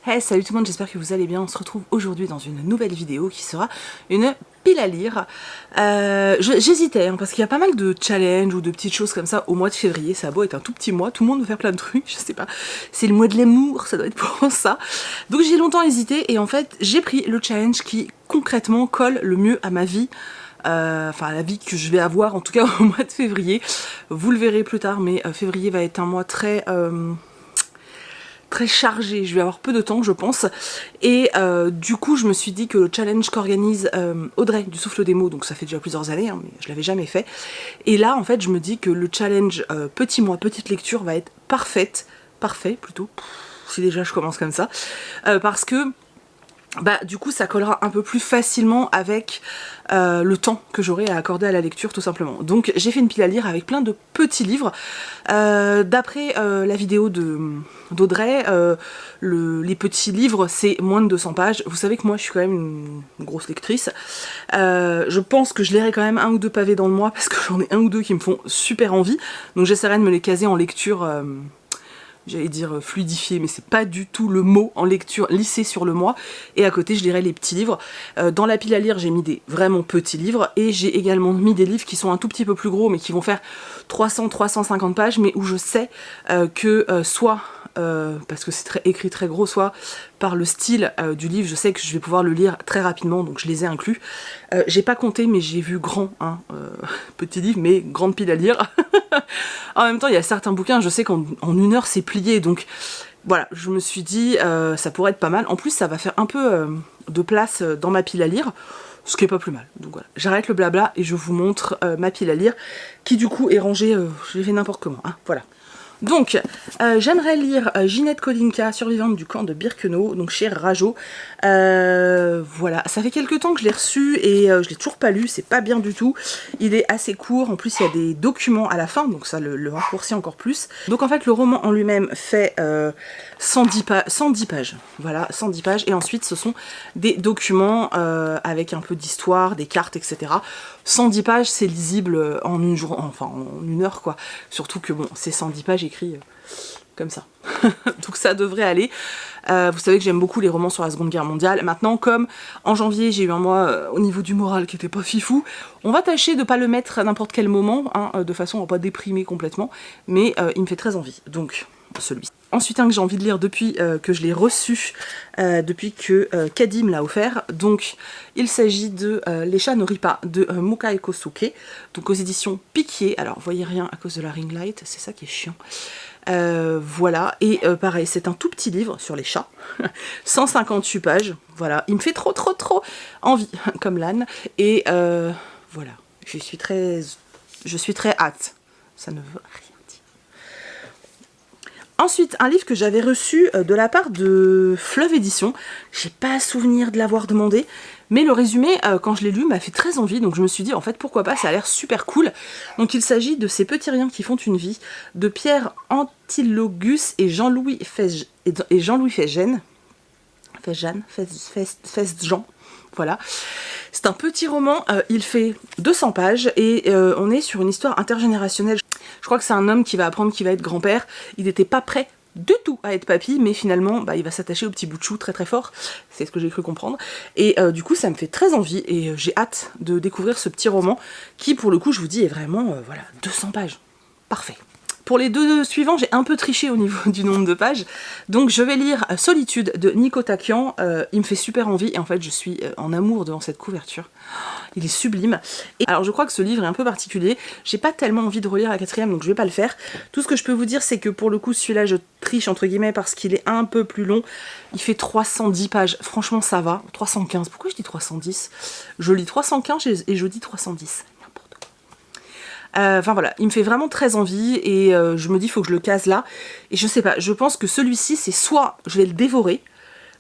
Hey, salut tout le monde, j'espère que vous allez bien. On se retrouve aujourd'hui dans une nouvelle vidéo qui sera une pile à lire. J'hésitais parce qu'il y a pas mal de challenges ou de petites choses comme ça au mois de février. Ça a beau être un tout petit mois, tout le monde veut faire plein de trucs, je sais pas. C'est le mois de l'amour, ça doit être pour ça. Donc j'ai longtemps hésité et en fait j'ai pris le challenge qui concrètement colle le mieux à ma vie. Enfin la vie que je vais avoir en tout cas au mois de février. Vous le verrez plus tard, mais février va être un mois très chargé, je vais avoir peu de temps je pense, et du coup je me suis dit que le challenge qu'organise Audrey du Souffle des mots, donc ça fait déjà plusieurs années mais je l'avais jamais fait, et là en fait je me dis que le challenge petit mois, petite lecture va être parfait plutôt, si déjà je commence comme ça, parce que du coup ça collera un peu plus facilement avec le temps que j'aurai à accorder à la lecture tout simplement. Donc j'ai fait une pile à lire avec plein de petits livres. D'après la vidéo d'Audrey, les petits livres c'est moins de 200 pages. Vous savez que moi je suis quand même une grosse lectrice. Je pense que je lirai quand même un ou deux pavés dans le mois parce que j'en ai un ou deux qui me font super envie. Donc j'essaierai de me les caser en lecture... j'allais dire fluidifié, mais c'est pas du tout le mot, en lecture lissée sur le mois. Et à côté, je lirai les petits livres. Dans la pile à lire, j'ai mis des vraiment petits livres. Et j'ai également mis des livres qui sont un tout petit peu plus gros, mais qui vont faire 300-350 pages, mais où je sais que soit... parce que c'est écrit très gros, soit par le style du livre, je sais que je vais pouvoir le lire très rapidement, donc je les ai inclus. J'ai pas compté, mais j'ai vu grand, petit livre, mais grande pile à lire. En même temps, il y a certains bouquins, je sais qu'en une heure, c'est plié, donc voilà, je me suis dit, ça pourrait être pas mal. En plus, ça va faire un peu de place dans ma pile à lire, ce qui est pas plus mal. Donc voilà, j'arrête le blabla et je vous montre ma pile à lire, qui du coup est rangée, je l'ai fait n'importe comment, voilà. Donc, j'aimerais lire Ginette Kolinka, survivante du camp de Birkenau, donc chez Rajo. Voilà, ça fait quelques temps que je l'ai reçu et je l'ai toujours pas lu, c'est pas bien du tout. Il est assez court, en plus il y a des documents à la fin, donc ça le raccourcit encore plus. Donc en fait le roman en lui-même fait 110 pages, voilà, 110 pages, et ensuite ce sont des documents avec un peu d'histoire, des cartes, etc. 110 pages, c'est lisible en une journée, enfin en une heure quoi. Surtout que bon, c'est 110 pages écrits comme ça. Donc ça devrait aller. Vous savez que j'aime beaucoup les romans sur la Seconde Guerre mondiale. Maintenant, comme en janvier j'ai eu un mois au niveau du moral qui était pas fifou, on va tâcher de pas le mettre à n'importe quel moment, de façon à pas déprimer complètement, mais il me fait très envie. Donc celui-ci. Ensuite, un que j'ai envie de lire depuis que je l'ai reçu, depuis que Kadim l'a offert. Donc, il s'agit de Les chats ne rient pas de Mukai Kosuke, donc aux éditions Piquier. Alors, vous voyez rien à cause de la ring light, c'est ça qui est chiant. Voilà, et pareil, c'est un tout petit livre sur les chats, 158 pages. Voilà, il me fait trop envie, comme l'âne. Et voilà, je suis très hâte. Ça ne veut rien. Ensuite, un livre que j'avais reçu de la part de Fleuve Édition. J'ai pas souvenir de l'avoir demandé, mais le résumé, quand je l'ai lu, m'a fait très envie. Donc je me suis dit, en fait, pourquoi pas, ça a l'air super cool. Donc il s'agit de Ces petits riens qui font une vie, de Pierre Antilogus et Jean-Louis Fesjean. Voilà. C'est un petit roman, il fait 200 pages et on est sur une histoire intergénérationnelle. Je crois que c'est un homme qui va apprendre qu'il va être grand-père. Il n'était pas prêt du tout à être papy, mais finalement il va s'attacher au petit bout de chou très fort. C'est ce que j'ai cru comprendre. Et du coup ça me fait très envie et j'ai hâte de découvrir ce petit roman qui pour le coup je vous dis est vraiment, voilà, 200 pages. Parfait. Pour les deux suivants, j'ai un peu triché au niveau du nombre de pages. Donc je vais lire Solitude de Nico Takian. Il me fait super envie et en fait je suis en amour devant cette couverture. Il est sublime. Et alors je crois que ce livre est un peu particulier. J'ai pas tellement envie de relire la quatrième, donc je vais pas le faire. Tout ce que je peux vous dire, c'est que pour le coup, celui-là, je triche entre guillemets parce qu'il est un peu plus long. Il fait 310 pages. Franchement, ça va. 315. Pourquoi je dis 310? Je lis 315 et je dis 310. Enfin voilà, il me fait vraiment très envie et je me dis il faut que je le case là. Et je sais pas, je pense que celui-ci c'est soit je vais le dévorer,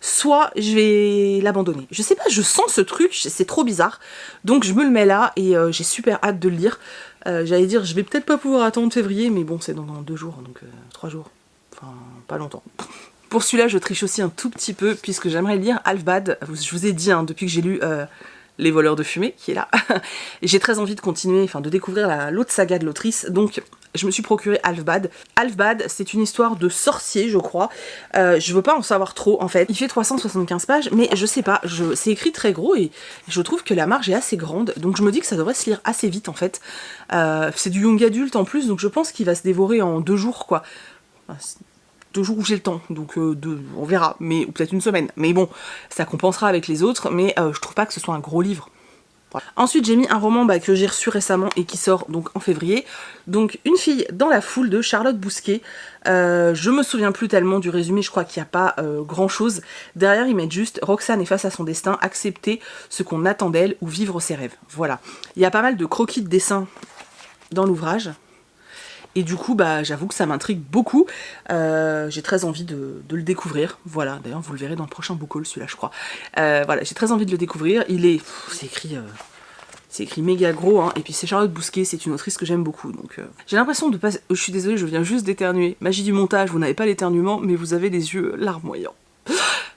soit je vais l'abandonner. Je sais pas, je sens ce truc, c'est trop bizarre. Donc je me le mets là et j'ai super hâte de le lire. J'allais dire je vais peut-être pas pouvoir attendre février, mais bon c'est dans 2 jours, donc 3 jours. Enfin pas longtemps. Pour celui-là je triche aussi un tout petit peu puisque j'aimerais lire Alvbad. Je vous ai dit depuis que j'ai lu... Les voleurs de fumée, qui est là. Et j'ai très envie de continuer, enfin de découvrir l'autre saga de l'autrice, donc je me suis procuré Half-Bad. Half-Bad, c'est une histoire de sorcier, je crois. Je veux pas en savoir trop, en fait. Il fait 375 pages, mais je sais pas, c'est écrit très gros et je trouve que la marge est assez grande, donc je me dis que ça devrait se lire assez vite, en fait. C'est du young adulte en plus, donc je pense qu'il va se dévorer en 2 jours, quoi. Enfin, 2 jours où j'ai le temps, donc on verra, ou peut-être une semaine. Mais bon, ça compensera avec les autres, mais je trouve pas que ce soit un gros livre. Voilà. Ensuite, j'ai mis un roman que j'ai reçu récemment et qui sort donc en février. Donc, Une fille dans la foule de Charlotte Bousquet. Je me souviens plus tellement du résumé, je crois qu'il n'y a pas grand chose. Derrière, ils mettent juste Roxane est face à son destin, accepter ce qu'on attend d'elle ou vivre ses rêves. Voilà. Il y a pas mal de croquis de dessins dans l'ouvrage. Et du coup, j'avoue que ça m'intrigue beaucoup. J'ai très envie de le découvrir. Voilà, d'ailleurs, vous le verrez dans le prochain book haul, celui-là, je crois. Voilà, j'ai très envie de le découvrir. C'est écrit méga gros, hein. Et puis c'est Charlotte Bousquet, c'est une autrice que j'aime beaucoup. Donc, j'ai l'impression de pas... Je suis désolée, je viens juste d'éternuer. Magie du montage, vous n'avez pas l'éternuement, mais vous avez les yeux larmoyants.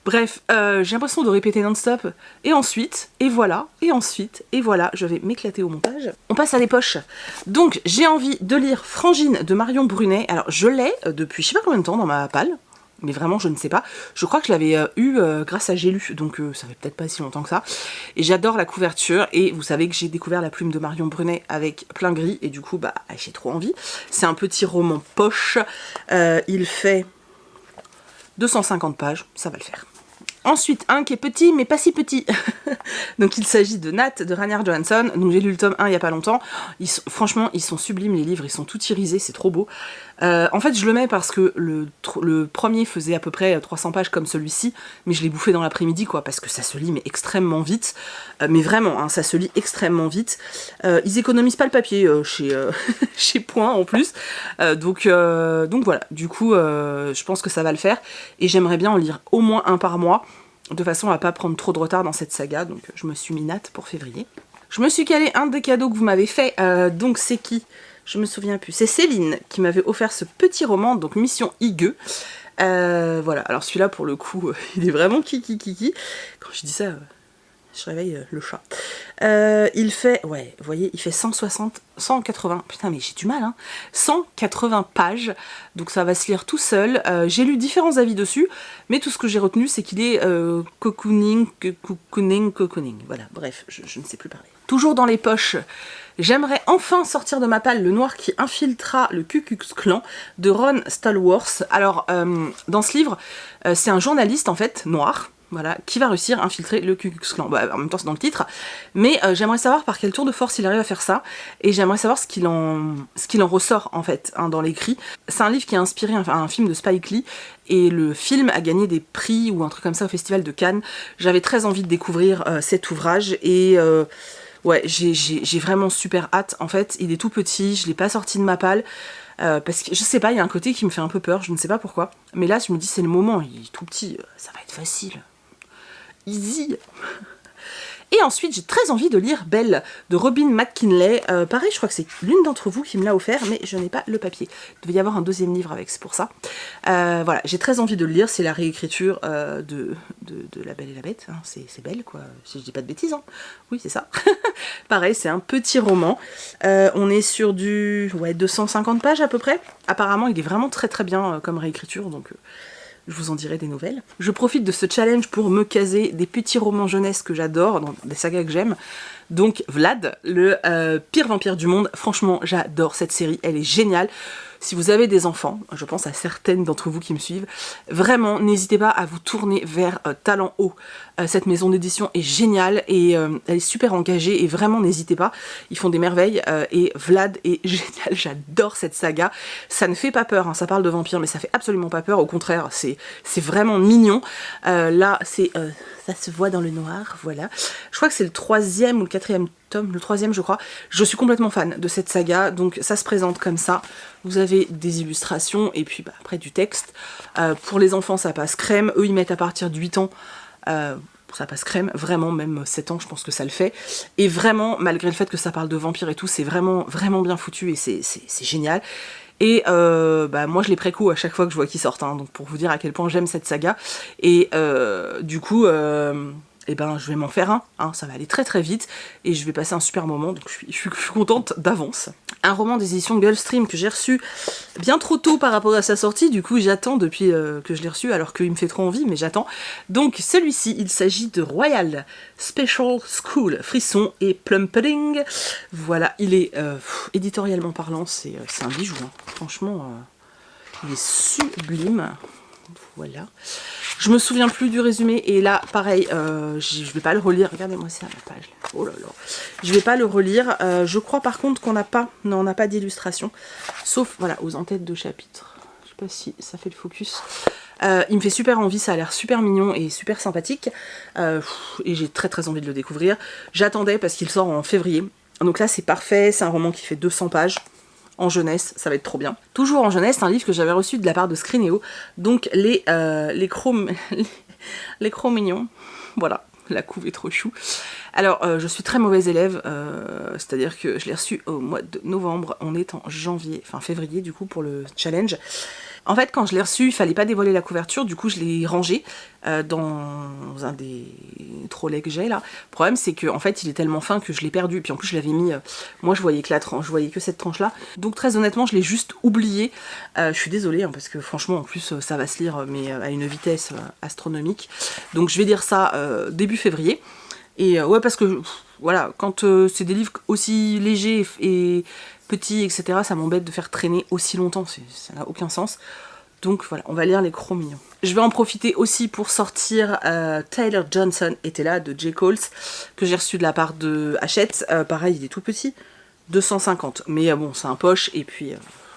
Bref, j'ai l'impression de répéter non-stop, et ensuite, et voilà, je vais m'éclater au montage. On passe à des poches. Donc, j'ai envie de lire Frangine de Marion Brunet. Alors, je l'ai depuis je sais pas combien de temps dans ma palle, mais vraiment, je ne sais pas. Je crois que je l'avais eu grâce à J'ai lu, donc ça fait peut-être pas si longtemps que ça. Et j'adore la couverture, et vous savez que j'ai découvert La Plume de Marion Brunet avec plein gris, et du coup, j'ai trop envie. C'est un petit roman poche. Il fait 250 pages, ça va le faire. Ensuite, un qui est petit, mais pas si petit. Donc il s'agit de Nat, de Ranière Johansson. Donc j'ai lu le tome 1 il y a pas longtemps. Franchement, ils sont sublimes les livres, ils sont tout irisés, c'est trop beau. En fait, je le mets parce que le premier faisait à peu près 300 pages comme celui-ci, mais je l'ai bouffé dans l'après-midi, quoi, parce que ça se lit mais extrêmement vite. Mais vraiment, hein, ça se lit extrêmement vite. Ils économisent pas le papier chez Point en plus. Donc voilà, du coup, je pense que ça va le faire. Et j'aimerais bien en lire au moins un par mois, de façon à pas prendre trop de retard dans cette saga. Donc je me suis mis Nat pour février. Je me suis calé un des cadeaux que vous m'avez fait, donc c'est qui ? Je me souviens plus. C'est Céline qui m'avait offert ce petit roman, donc Mission Higueux. Voilà, alors celui-là pour le coup, il est vraiment kiki. Quand je dis ça, je réveille le chat. Il fait, ouais, vous voyez, il fait 180, putain mais j'ai du mal, hein, 180 pages, donc ça va se lire tout seul. J'ai lu différents avis dessus, mais tout ce que j'ai retenu, c'est qu'il est cocooning, voilà, bref, je ne sais plus parler. Toujours dans les poches, j'aimerais enfin sortir de ma palle Le Noir qui infiltra le Ku Klux Klan de Ron Stallworth. Alors, dans ce livre, c'est un journaliste, en fait, noir, voilà, qui va réussir à infiltrer le Ku Klux Klan. En même temps, c'est dans le titre. Mais j'aimerais savoir par quel tour de force il arrive à faire ça. Et j'aimerais savoir ce qu'il en ressort, en fait, hein, dans l'écrit. C'est un livre qui a inspiré un film de Spike Lee. Et le film a gagné des prix ou un truc comme ça au Festival de Cannes. J'avais très envie de découvrir cet ouvrage. Et ouais, j'ai vraiment super hâte. En fait, il est tout petit, je l'ai pas sorti de ma palle. Parce que je sais pas, il y a un côté qui me fait un peu peur, je ne sais pas pourquoi. Mais là, je me dis, c'est le moment, il est tout petit, ça va être facile. Easy. Et ensuite, j'ai très envie de lire Belle de Robin McKinley. Pareil, je crois que c'est l'une d'entre vous qui me l'a offert, mais je n'ai pas le papier. Il devait y avoir un deuxième livre avec, c'est pour ça. Voilà, j'ai très envie de le lire. C'est la réécriture de La Belle et la Bête. Hein. C'est Belle, quoi, si je dis pas de bêtises. Hein. Oui, c'est ça. Pareil, c'est un petit roman. On est sur du 250 pages à peu près. Apparemment, il est vraiment très très bien comme réécriture, donc... je vous en dirai des nouvelles. Je profite de ce challenge pour me caser des petits romans jeunesse que j'adore, dans des sagas que j'aime. Donc Vlad, le pire vampire du monde. Franchement, j'adore cette série, elle est géniale. Si vous avez des enfants, je pense à certaines d'entre vous qui me suivent, vraiment, n'hésitez pas à vous tourner vers Talent Haut. Cette maison d'édition est géniale et elle est super engagée et vraiment n'hésitez pas, ils font des merveilles et Vlad est génial, j'adore cette saga. Ça ne fait pas peur, hein, ça parle de vampires mais ça fait absolument pas peur, au contraire, c'est vraiment mignon. Là, ça se voit dans le noir, voilà. Je crois que c'est le 3e ou le 4e tome, le 3e je crois. Je suis complètement fan de cette saga, donc ça se présente comme ça. Vous avez des illustrations et puis après du texte. Pour les enfants ça passe crème, eux ils mettent à partir de 8 ans, ça passe crème, vraiment, même 7 ans je pense que ça le fait. Et vraiment, malgré le fait que ça parle de vampires et tout, c'est vraiment, vraiment bien foutu et c'est génial. Et moi je les préco à chaque fois que je vois qu'ils sortent, hein, donc pour vous dire à quel point j'aime cette saga. Et du coup, et ben je vais m'en faire un, hein, ça va aller très très vite et je vais passer un super moment, donc je suis contente d'avance. Un roman des éditions Gulfstream que j'ai reçu bien trop tôt par rapport à sa sortie, du coup j'attends depuis que je l'ai reçu alors qu'il me fait trop envie, mais j'attends. Donc celui-ci, il s'agit de Royal Special School, Frisson et Plum Pudding. Voilà, il est éditorialement parlant, c'est un bijou, hein. Franchement, il est sublime. Voilà. Je me souviens plus du résumé et là pareil je vais pas le relire, regardez-moi ça la page, oh là là, je vais pas le relire, je crois par contre qu'on n'a pas, non on n'a pas d'illustration, sauf voilà aux en-têtes de chapitre, je sais pas si ça fait le focus. Il me fait super envie, ça a l'air super mignon et super sympathique et j'ai très très envie de le découvrir. J'attendais parce qu'il sort en février, donc là c'est parfait, c'est un roman qui fait 200 pages. En jeunesse, ça va être trop bien. Toujours en jeunesse, c'est un livre que j'avais reçu de la part de Scrineo, donc les crocs mignons, voilà, la couve est trop chou. Alors, je suis très mauvaise élève, c'est-à-dire que je l'ai reçu au mois de novembre, on est en janvier, enfin février du coup pour le challenge. En fait, quand je l'ai reçu, il fallait pas dévoiler la couverture, du coup je l'ai rangé dans un des trolleys que j'ai là. Le problème c'est que en fait il est tellement fin que je l'ai perdu, puis en plus je l'avais mis, moi je voyais que la tranche, je voyais que cette tranche là, donc très honnêtement je l'ai juste oublié. Je suis désolée hein, parce que franchement en plus ça va se lire mais à une vitesse astronomique, donc je vais dire ça début février. Et ouais parce que voilà, quand c'est des livres aussi légers et petits etc, ça m'embête de faire traîner aussi longtemps, ça n'a aucun sens. Donc voilà, on va lire les crocs mignons. Je vais en profiter aussi pour sortir Taylor Johnson était là de J. Coles, que j'ai reçu de la part de Hachette. Pareil, il est tout petit, 250. Mais bon, c'est un poche, et puis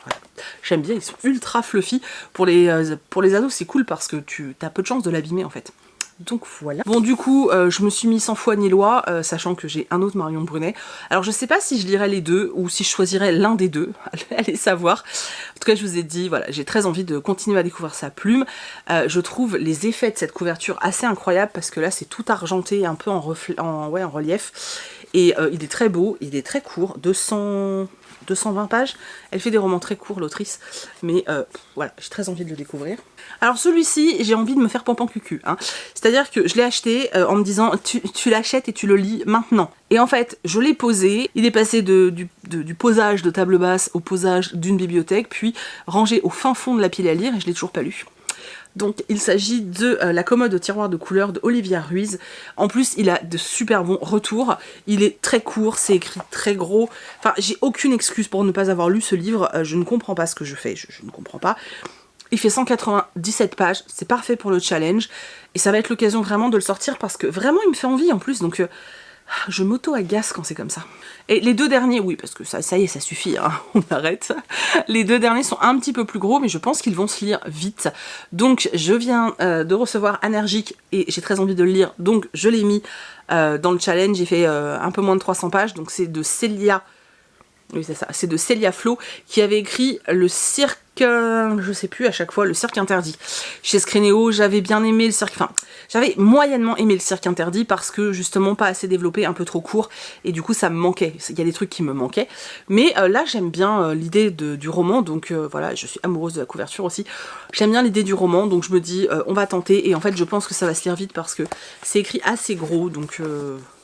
voilà. J'aime bien, ils sont ultra fluffy. Pour les ados, c'est cool parce que tu as peu de chance de l'abîmer en fait. Donc voilà. Bon du coup, je me suis mis sans foi ni loi, sachant que j'ai un autre Marion Brunet. Alors je sais pas si je lirais les deux ou si je choisirais l'un des deux, allez savoir. En tout cas je vous ai dit, voilà, j'ai très envie de continuer à découvrir sa plume. Je trouve les effets de cette couverture assez incroyables parce que là c'est tout argenté, un peu en relief. Et il est très beau, il est très court, 220 pages. Elle fait des romans très courts, l'autrice, mais voilà, j'ai très envie de le découvrir. Alors celui-ci, j'ai envie de me faire pampan cucu, hein. C'est-à-dire que je l'ai acheté en me disant tu l'achètes et tu le lis maintenant. Et en fait, je l'ai posé, il est passé du posage de table basse au posage d'une bibliothèque, puis rangé au fin fond de la pile à lire, et je l'ai toujours pas lu. Donc il s'agit de La commode au tiroir de couleur de Olivia Ruiz. En plus il a de super bons retours, il est très court, c'est écrit très gros, enfin j'ai aucune excuse pour ne pas avoir lu ce livre, je ne comprends pas ce que je fais, je ne comprends pas. Il fait 197 pages, c'est parfait pour le challenge, et ça va être l'occasion vraiment de le sortir parce que vraiment il me fait envie en plus, donc je m'auto-agace quand c'est comme ça. Et les deux derniers, oui, parce que ça y est, ça suffit, hein, on arrête. Les deux derniers sont un petit peu plus gros, mais je pense qu'ils vont se lire vite. Donc je viens de recevoir Allergique, et j'ai très envie de le lire, donc je l'ai mis dans le challenge, j'ai fait un peu moins de 300 pages, donc c'est de Célia... Oui, c'est ça, c'est de Célia Flo qui avait écrit le cirque, je sais plus à chaque fois, le cirque interdit. Chez Scrineo, j'avais bien aimé le cirque, enfin, j'avais moyennement aimé le cirque interdit parce que justement pas assez développé, un peu trop court, et du coup ça me manquait, il y a des trucs qui me manquaient. Mais là j'aime bien l'idée du roman, donc voilà, je suis amoureuse de la couverture aussi. J'aime bien l'idée du roman, donc je me dis on va tenter, et en fait je pense que ça va se lire vite parce que c'est écrit assez gros, donc...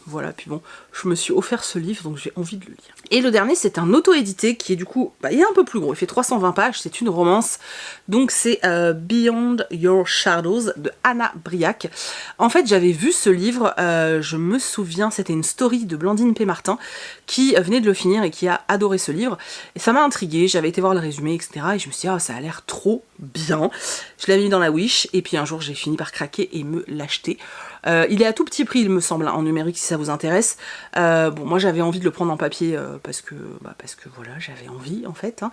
Voilà, puis bon, je me suis offert ce livre, donc j'ai envie de le lire. Et le dernier, c'est un auto-édité qui est du coup, il est un peu plus gros, il fait 320 pages, c'est une romance. Donc c'est Beyond Your Shadows de Anna Briac. En fait, j'avais vu ce livre, je me souviens, c'était une story de Blandine P. Martin qui venait de le finir et qui a adoré ce livre. Et ça m'a intriguée, j'avais été voir le résumé, etc. Et je me suis dit, oh, ça a l'air trop bien. Je l'avais mis dans la Wish, et puis un jour, j'ai fini par craquer et me l'acheter. Il est à tout petit prix, il me semble, en numérique si ça vous intéresse. Bon, moi j'avais envie de le prendre en papier parce que voilà, j'avais envie en fait. Hein.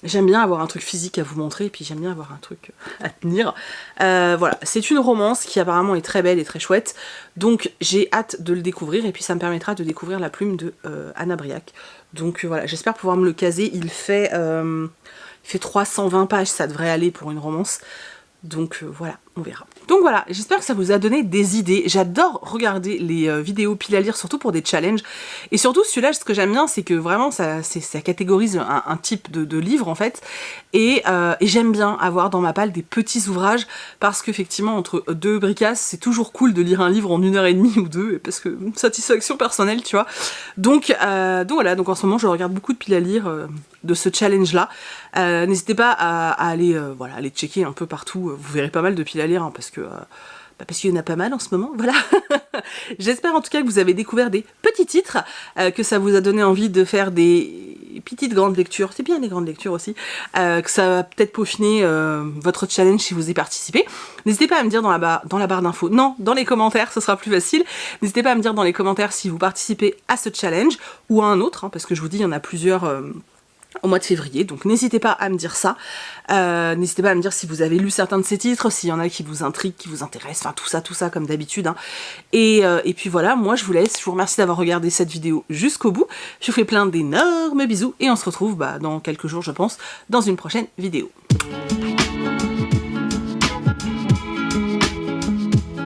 J'aime bien avoir un truc physique à vous montrer, et puis j'aime bien avoir un truc à tenir. Voilà, c'est une romance qui apparemment est très belle et très chouette, donc j'ai hâte de le découvrir, et puis ça me permettra de découvrir la plume de Anna Briac. Donc voilà, j'espère pouvoir me le caser. Il fait 320 pages, ça devrait aller pour une romance. Donc voilà, on verra. Donc voilà, j'espère que ça vous a donné des idées. J'adore regarder les vidéos piles à lire, surtout pour des challenges. Et surtout, celui-là, ce que j'aime bien, c'est que vraiment, ça catégorise un type de livre, en fait. Et j'aime bien avoir dans ma palle des petits ouvrages, parce qu'effectivement, entre deux bricasses, c'est toujours cool de lire un livre en 1h30 ou 2, parce que satisfaction personnelle, tu vois. Donc voilà, donc en ce moment, je regarde beaucoup de piles à lire de ce challenge-là. N'hésitez pas à aller, voilà, aller checker un peu partout. Vous verrez pas mal de piles à lire, hein, parce qu'il y en a pas mal en ce moment, voilà. J'espère en tout cas que vous avez découvert des petits titres, que ça vous a donné envie de faire des petites grandes lectures, c'est bien les grandes lectures aussi, que ça va peut-être peaufiner votre challenge si vous y participez. N'hésitez pas à me dire dans la barre d'infos, non, dans les commentaires, ce sera plus facile. N'hésitez pas à me dire dans les commentaires si vous participez à ce challenge ou à un autre, hein, parce que je vous dis, il y en a plusieurs au mois de février, donc n'hésitez pas à me dire ça. N'hésitez pas à me dire si vous avez lu certains de ces titres, s'il y en a qui vous intriguent, qui vous intéressent, enfin tout ça comme d'habitude, hein. Et puis voilà, moi je vous laisse, je vous remercie d'avoir regardé cette vidéo jusqu'au bout, je vous fais plein d'énormes bisous, et on se retrouve dans quelques jours je pense, dans une prochaine vidéo.